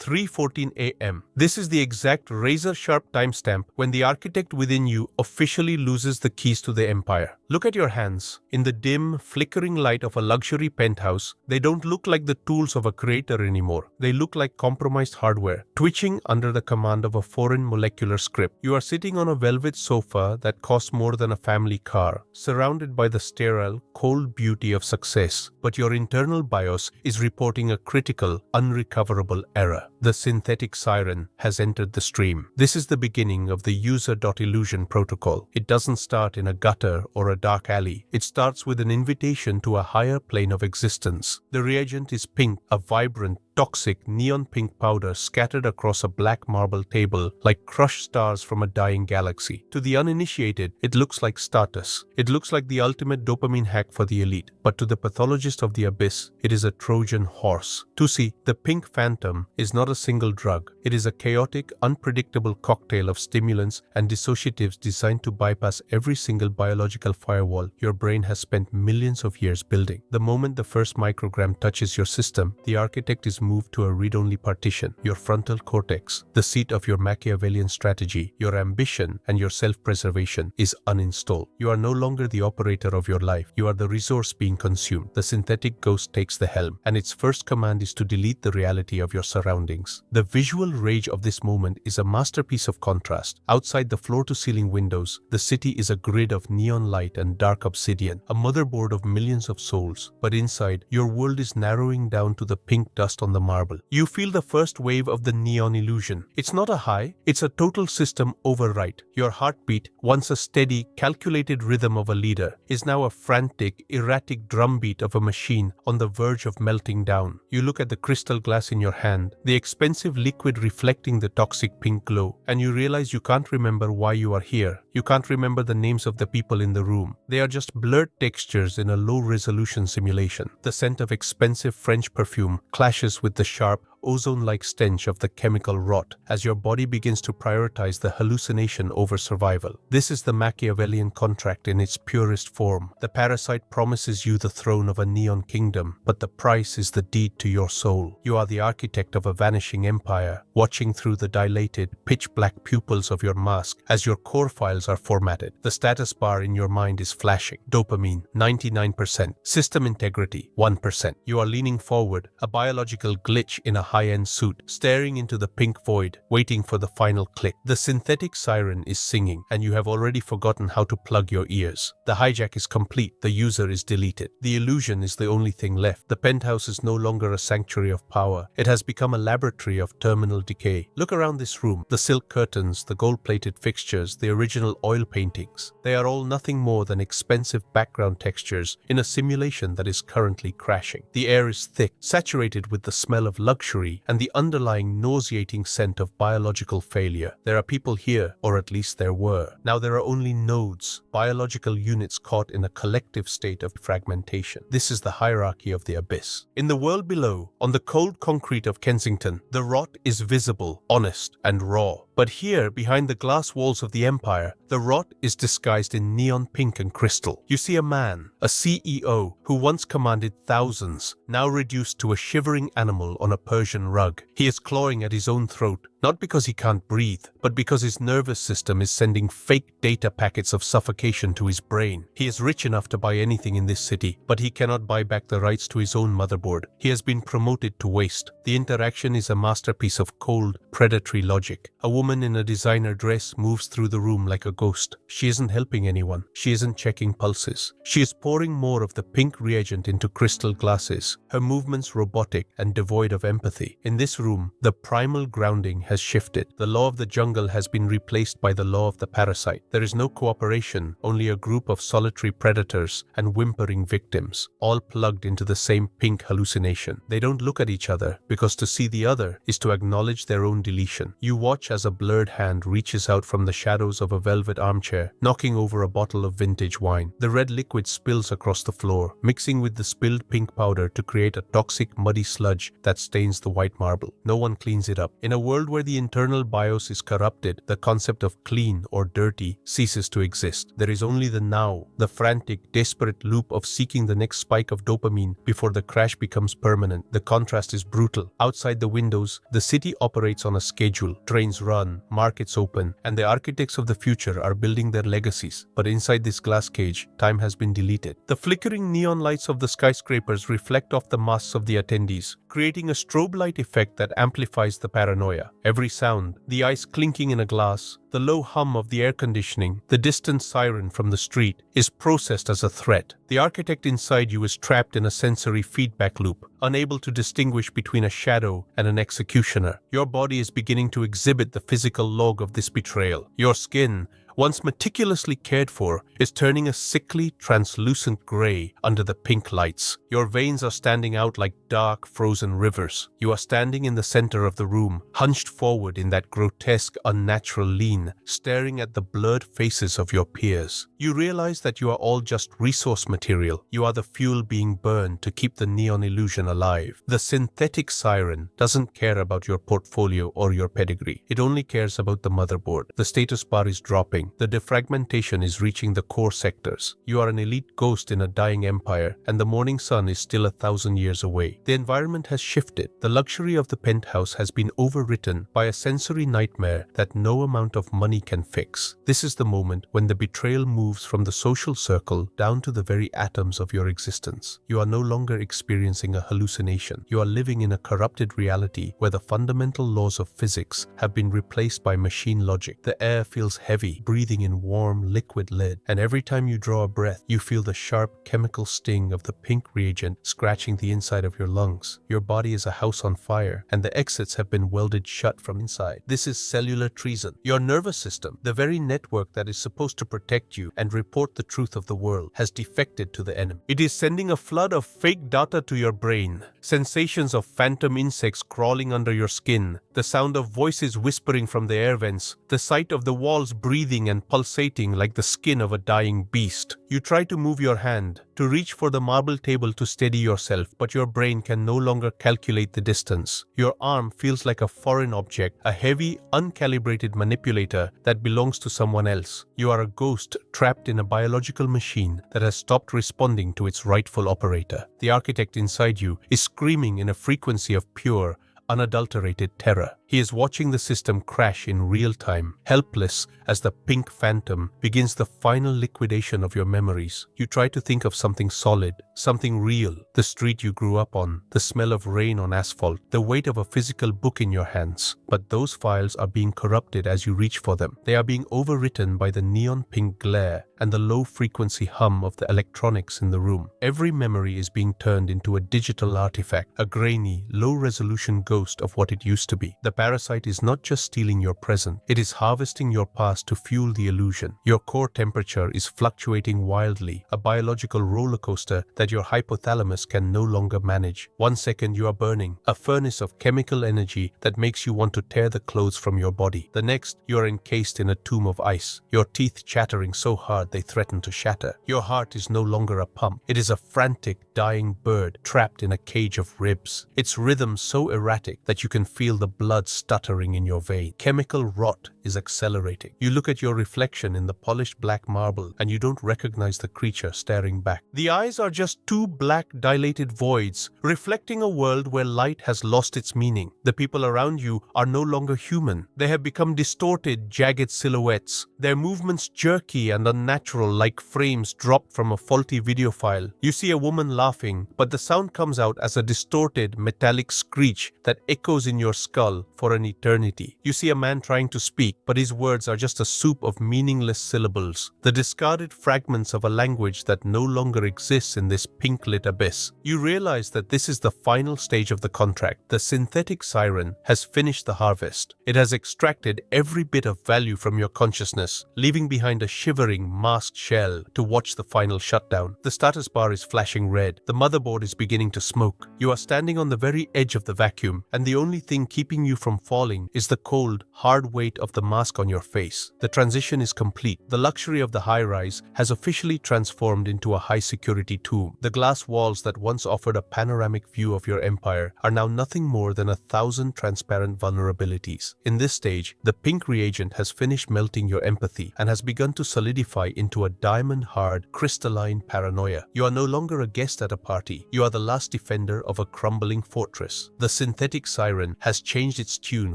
3:14 a.m. This is the exact razor-sharp timestamp when the architect within you officially loses the keys to the empire. Look at your hands. In the dim, flickering light of a luxury penthouse, they don't look like the tools of a creator anymore. They look like compromised hardware, twitching under the command of a foreign molecular script. You are sitting on a velvet sofa that costs more than a family car, surrounded by the sterile, cold beauty of success, but your internal BIOS is reporting a critical, unrecoverable error. The synthetic siren has entered the stream. This is the beginning of the user.illusion protocol. It doesn't start in a gutter or a dark alley. It starts with an invitation to a higher plane of existence. The reagent is pink, a vibrant, toxic neon pink powder scattered across a black marble table like crushed stars from a dying galaxy. To the uninitiated, it looks like status. It looks like the ultimate dopamine hack for the elite. But to the pathologist of the abyss, it is a Trojan horse. Tusi, the pink phantom, is not a single drug. It is a chaotic, unpredictable cocktail of stimulants and dissociatives designed to bypass every single biological firewall your brain has spent millions of years building. The moment the first microgram touches your system, the architect is moved to a read-only partition. Your frontal cortex, the seat of your Machiavellian strategy, your ambition, and your self-preservation, is uninstalled. You are no longer the operator of your life. You are the resource being consumed. The synthetic ghost takes the helm, and its first command is to delete the reality of your surroundings. The visual rage of this moment is a masterpiece of contrast. Outside the floor-to-ceiling windows, the city is a grid of neon light and dark obsidian, a motherboard of millions of souls. But inside, your world is narrowing down to the pink dust on the marble. You feel the first wave of the neon illusion. It's not a high, it's a total system overwrite. Your heartbeat, once a steady, calculated rhythm of a leader, is now a frantic, erratic drumbeat of a machine on the verge of melting down. You look at the crystal glass in your hand, the expensive liquid reflecting the toxic pink glow, and you realize you can't remember why you are here. You can't remember the names of the people in the room. They are just blurred textures in a low-resolution simulation. The scent of expensive French perfume clashes with the sharp, ozone-like stench of the chemical rot as your body begins to prioritize the hallucination over survival. This is the Machiavellian contract in its purest form. The parasite promises you the throne of a neon kingdom, but the price is the deed to your soul. You are the architect of a vanishing empire, watching through the dilated, pitch-black pupils of your mask as your core files are formatted. The status bar in your mind is flashing. Dopamine, 99%. System integrity, 1%. You are leaning forward, a biological glitch in a high-end suit, staring into the pink void, waiting for the final click. The synthetic siren is singing, and you have already forgotten how to plug your ears. The hijack is complete. The user is deleted. The illusion is the only thing left. The penthouse is no longer a sanctuary of power. It has become a laboratory of terminal decay. Look around this room. The silk curtains, the gold-plated fixtures, the original oil paintings. They are all nothing more than expensive background textures in a simulation that is currently crashing. The air is thick, saturated with the smell of luxury and the underlying nauseating scent of biological failure. There are people here, or at least there were. Now there are only nodes, biological units caught in a collective state of fragmentation. This is the hierarchy of the abyss. In the world below, on the cold concrete of Kensington, the rot is visible, honest, and raw. But here, behind the glass walls of the empire, the rot is disguised in neon pink and crystal. You see a man, a CEO, who once commanded thousands, now reduced to a shivering animal on a Persian rug. He is clawing at his own throat, not because he can't breathe, but because his nervous system is sending fake data packets of suffocation to his brain. He is rich enough to buy anything in this city, but he cannot buy back the rights to his own motherboard. He has been promoted to waste. The interaction is a masterpiece of cold, predatory logic. A woman in a designer dress moves through the room like a ghost. She isn't helping anyone. She isn't checking pulses. She is pouring more of the pink reagent into crystal glasses, her movements robotic and devoid of empathy. In this room, the primal grounding has shifted. The law of the jungle has been replaced by the law of the parasite. There is no cooperation, only a group of solitary predators and whimpering victims, all plugged into the same pink hallucination. They don't look at each other, because to see the other is to acknowledge their own deletion. You watch as a blurred hand reaches out from the shadows of a velvet armchair, knocking over a bottle of vintage wine. The red liquid spills across the floor, mixing with the spilled pink powder to create a toxic, muddy sludge that stains the white marble. No one cleans it up. In a world where where the internal BIOS is corrupted, the concept of clean or dirty ceases to exist. There is only the now, the frantic, desperate loop of seeking the next spike of dopamine before the crash becomes permanent. The contrast is brutal. Outside the windows, the city operates on a schedule. Trains run, markets open, and the architects of the future are building their legacies. But inside this glass cage, time has been deleted. The flickering neon lights of the skyscrapers reflect off the masks of the attendees, creating a strobe light effect that amplifies the paranoia. Every sound, the ice clinking in a glass, the low hum of the air conditioning, the distant siren from the street, is processed as a threat. The architect inside you is trapped in a sensory feedback loop, unable to distinguish between a shadow and an executioner. Your body is beginning to exhibit the physical log of this betrayal. Your skin, once meticulously cared for, is turning a sickly, translucent gray under the pink lights. Your veins are standing out like dark, frozen rivers. You are standing in the center of the room, hunched forward in that grotesque, unnatural lean, staring at the blurred faces of your peers. You realize that you are all just resource material. You are the fuel being burned to keep the neon illusion alive. The synthetic siren doesn't care about your portfolio or your pedigree. It only cares about the motherboard. The status bar is dropping. The defragmentation is reaching the core sectors. You are an elite ghost in a dying empire, and the morning sun is still 1,000 years away. The environment has shifted. The luxury of the penthouse has been overwritten by a sensory nightmare that no amount of money can fix. This is the moment when the betrayal moves from the social circle down to the very atoms of your existence. You are no longer experiencing a hallucination. You are living in a corrupted reality where the fundamental laws of physics have been replaced by machine logic. The air feels heavy, breathing in warm, liquid lead, and every time you draw a breath, you feel the sharp chemical sting of the pink reagent scratching the inside of your lungs. Your body is a house on fire, and the exits have been welded shut from inside. This is cellular treason. Your nervous system, the very network that is supposed to protect you and report the truth of the world, has defected to the enemy. It is sending a flood of fake data to your brain, sensations of phantom insects crawling under your skin, the sound of voices whispering from the air vents, the sight of the walls breathing and pulsating like the skin of a dying beast. You try to move your hand, to reach for the marble table to steady yourself, but your brain can no longer calculate the distance. Your arm feels like a foreign object, a heavy, uncalibrated manipulator that belongs to someone else. You are a ghost trapped in a biological machine that has stopped responding to its rightful operator. The architect inside you is screaming in a frequency of pure, unadulterated terror. He is watching the system crash in real time, helpless as the pink phantom begins the final liquidation of your memories. You try to think of something solid, something real, the street you grew up on, the smell of rain on asphalt, the weight of a physical book in your hands. But those files are being corrupted as you reach for them. They are being overwritten by the neon pink glare and the low-frequency hum of the electronics in the room. Every memory is being turned into a digital artifact, a grainy, low-resolution ghost of what it used to be. The parasite is not just stealing your present, it is harvesting your past to fuel the illusion. Your core temperature is fluctuating wildly, a biological roller coaster that your hypothalamus can no longer manage. 1 second you are burning, a furnace of chemical energy that makes you want to tear the clothes from your body. The next, you are encased in a tomb of ice, your teeth chattering so hard they threaten to shatter. Your heart is no longer a pump, it is a frantic, dying bird trapped in a cage of ribs. Its rhythm so erratic that you can feel the blood stuttering in your vein. Chemical rot is accelerating. You look at your reflection in the polished black marble and you don't recognize the creature staring back. The eyes are just two black dilated voids, reflecting a world where light has lost its meaning. The people around you are no longer human. They have become distorted, jagged silhouettes. Their movements jerky and unnatural like frames dropped from a faulty video file. You see a woman laughing, but the sound comes out as a distorted, metallic screech that echoes in your skull for an eternity. You see a man trying to speak, but his words are just a soup of meaningless syllables, the discarded fragments of a language that no longer exists in this pink-lit abyss. You realize that this is the final stage of the contract. The synthetic siren has finished the harvest. It has extracted every bit of value from your consciousness, leaving behind a shivering, masked shell to watch the final shutdown. The status bar is flashing red. The motherboard is beginning to smoke. You are standing on the very edge of the vacuum, and the only thing keeping you from falling is the cold, hard weight of the the mask on your face. The transition is complete. The luxury of the high-rise has officially transformed into a high-security tomb. The glass walls that once offered a panoramic view of your empire are now nothing more than 1,000 transparent vulnerabilities. In this stage, the pink reagent has finished melting your empathy and has begun to solidify into a diamond-hard, crystalline paranoia. You are no longer a guest at a party. You are the last defender of a crumbling fortress. The synthetic siren has changed its tune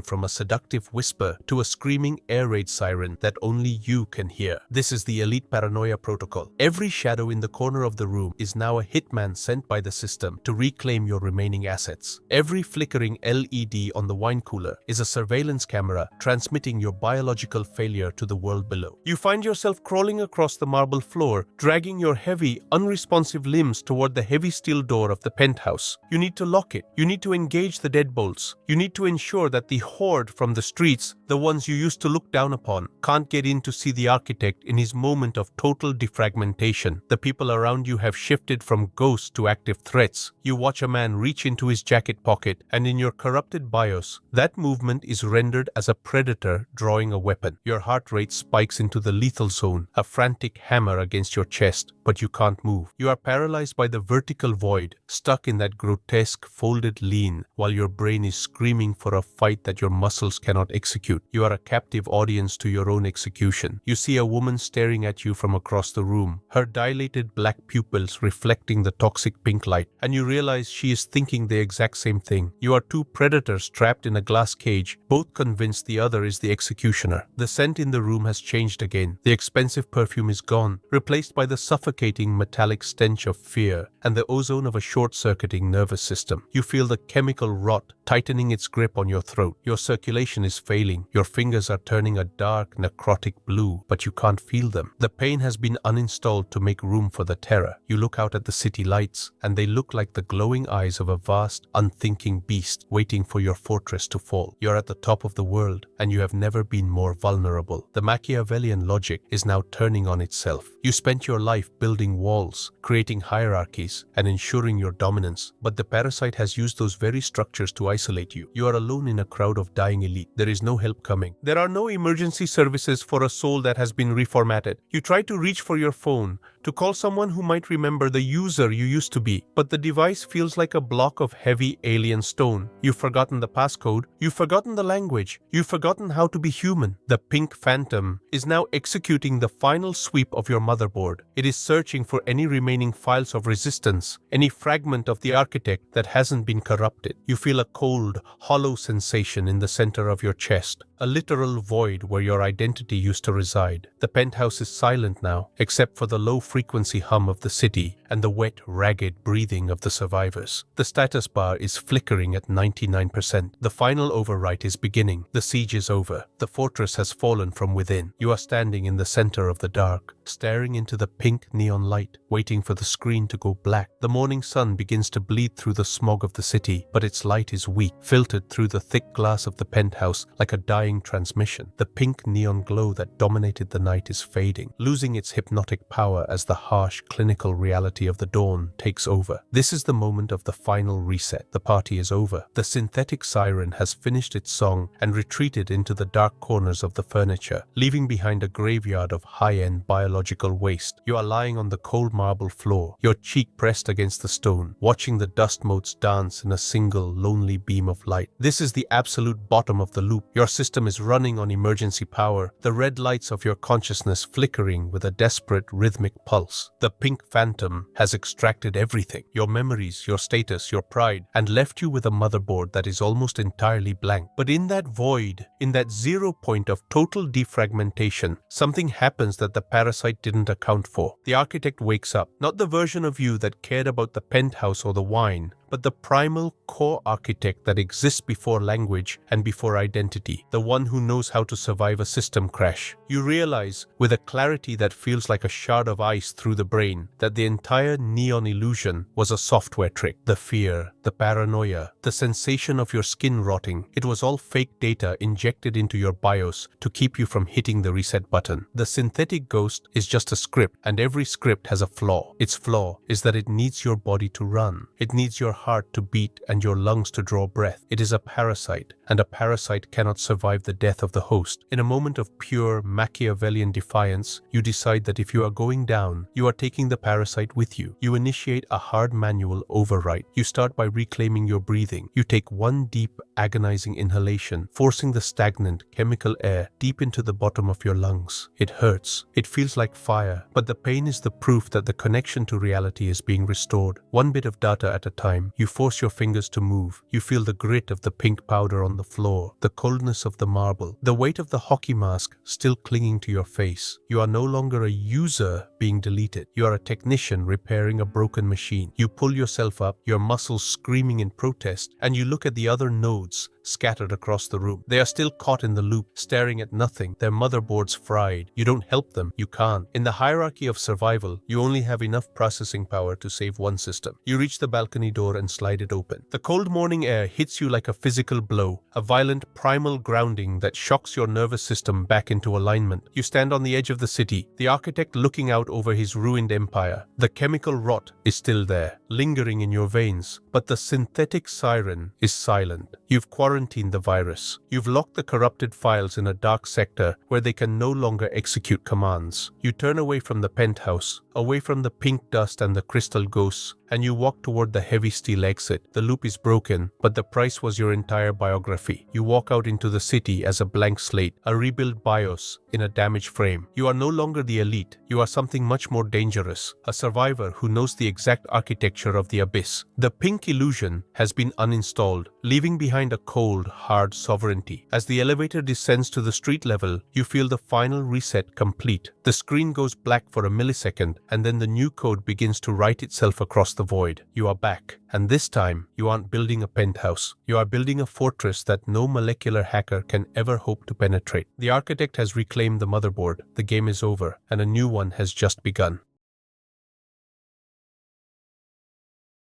from a seductive whisper to a screaming air raid siren that only you can hear. This is the elite paranoia protocol. Every shadow in the corner of the room is now a hitman sent by the system to reclaim your remaining assets. Every flickering LED on the wine cooler is a surveillance camera transmitting your biological failure to the world below. You find yourself crawling across the marble floor, dragging your heavy, unresponsive limbs toward the heavy steel door of the penthouse. You need to lock it. You need to engage the deadbolts. You need to ensure that the horde from the streets, the ones you used to look down upon, can't get in to see the architect in his moment of total defragmentation. The people around you have shifted from ghosts to active threats. You watch a man reach into his jacket pocket, and in your corrupted BIOS, that movement is rendered as a predator drawing a weapon. Your heart rate spikes into the lethal zone, a frantic hammer against your chest, but you can't move. You are paralyzed by the vertical void, stuck in that grotesque folded lean, while your brain is screaming for a fight that your muscles cannot execute. You are a captive audience to your own execution. You see a woman staring at you from across the room, her dilated black pupils reflecting the toxic pink light, and you realize she is thinking the exact same thing. You are two predators trapped in a glass cage, both convinced the other is the executioner. The scent in the room has changed again. The expensive perfume is gone, replaced by the suffocating metallic stench of fear and the ozone of a short-circuiting nervous system. You feel the chemical rot tightening its grip on your throat. Your circulation is failing. Your fingers are turning a dark, necrotic blue, but you can't feel them. The pain has been uninstalled to make room for the terror. You look out at the city lights, and they look like the glowing eyes of a vast, unthinking beast waiting for your fortress to fall. You're at the top of the world, and you have never been more vulnerable. The Machiavellian logic is now turning on itself. You spent your life building walls, creating hierarchies, and ensuring your dominance, but the parasite has used those very structures to isolate you. You are alone in a crowd of dying elite. There is no help coming. There are no emergency services for a soul that has been reformatted. You try to reach for your phone, to call someone who might remember the user you used to be, but the device feels like a block of heavy alien stone. You've forgotten the passcode, you've forgotten the language, you've forgotten how to be human. The pink phantom is now executing the final sweep of your motherboard. It is searching for any remaining files of resistance, any fragment of the architect that hasn't been corrupted. You feel a cold, hollow sensation in the center of your chest, a literal void where your identity used to reside. The penthouse is silent now, except for the low-frequency hum of the city and the wet, ragged breathing of the survivors. The status bar is flickering at 99%. The final overwrite is beginning. The siege is over. The fortress has fallen from within. You are standing in the center of the dark, staring into the pink neon light, waiting for the screen to go black. The morning sun begins to bleed through the smog of the city, but its light is weak, filtered through the thick glass of the penthouse like a dying transmission. The pink neon glow that dominated the night is fading, losing its hypnotic power as the harsh, clinical reality of the dawn takes over. This is the moment of the final reset. The party is over. The synthetic siren has finished its song and retreated into the dark corners of the furniture, leaving behind a graveyard of high-end biological waste. You are lying on the cold marble floor, your cheek pressed against the stone, watching the dust motes dance in a single, lonely beam of light. This is the absolute bottom of the loop. Your system is running on emergency power, the red lights of your consciousness flickering with a desperate, rhythmic pulse. The pink phantom has extracted everything, your memories, your status, your pride, and left you with a motherboard that is almost entirely blank. But in that void, in that 0 point of total defragmentation, something happens that the parasite didn't account for. The architect wakes up, not the version of you that cared about the penthouse or the wine, but the primal core architect that exists before language and before identity, the one who knows how to survive a system crash. You realize, with a clarity that feels like a shard of ice through the brain, that the entire neon illusion was a software trick. The fear, the paranoia, the sensation of your skin rotting, it was all fake data injected into your BIOS to keep you from hitting the reset button. The synthetic ghost is just a script, and every script has a flaw. Its flaw is that it needs your body to run. It needs your heart to beat and your lungs to draw breath. It is a parasite, and a parasite cannot survive the death of the host. In a moment of pure Machiavellian defiance, you decide that if you are going down, you are taking the parasite with you. You initiate a hard manual overwrite. You start by reclaiming your breathing. You take one deep, agonizing inhalation, forcing the stagnant, chemical air deep into the bottom of your lungs. It hurts. It feels like fire, but the pain is the proof that the connection to reality is being restored. One bit of data at a time, you force your fingers to move. You feel the grit of the pink powder on the floor, the coldness of the marble, the weight of the hockey mask still clinging to your face. You are no longer a user being deleted. You are a technician repairing a broken machine. You pull yourself up, your muscles screaming in protest, and you look at the other nodes scattered across the room. They are still caught in the loop, staring at nothing, their motherboards fried. You don't help them. You can't. In the hierarchy of survival, you only have enough processing power to save one system. You reach the balcony door and slide it open. The cold morning air hits you like a physical blow, a violent primal grounding that shocks your nervous system back into alignment. You stand on the edge of the city, the architect looking out over his ruined empire. The chemical rot is still there, lingering in your veins, but the synthetic siren is silent. You've quarantined the virus. You've locked the corrupted files in a dark sector where they can no longer execute commands. You turn away from the penthouse, away from the pink dust and the crystal ghosts, and you walk toward the heavy steel exit. The loop is broken, but the price was your entire biography. You walk out into the city as a blank slate, a rebuilt BIOS in a damaged frame. You are no longer the elite. You are something much more dangerous, a survivor who knows the exact architecture of the abyss. The pink illusion has been uninstalled, leaving behind a cold, hard sovereignty. As the elevator descends to the street level, you feel the final reset complete. The screen goes black for a millisecond, and then the new code begins to write itself across the void. You are back, and this time you aren't building a penthouse. You are building a fortress that no molecular hacker can ever hope to penetrate. The architect has reclaimed the motherboard, the game is over, and a new one has just begun.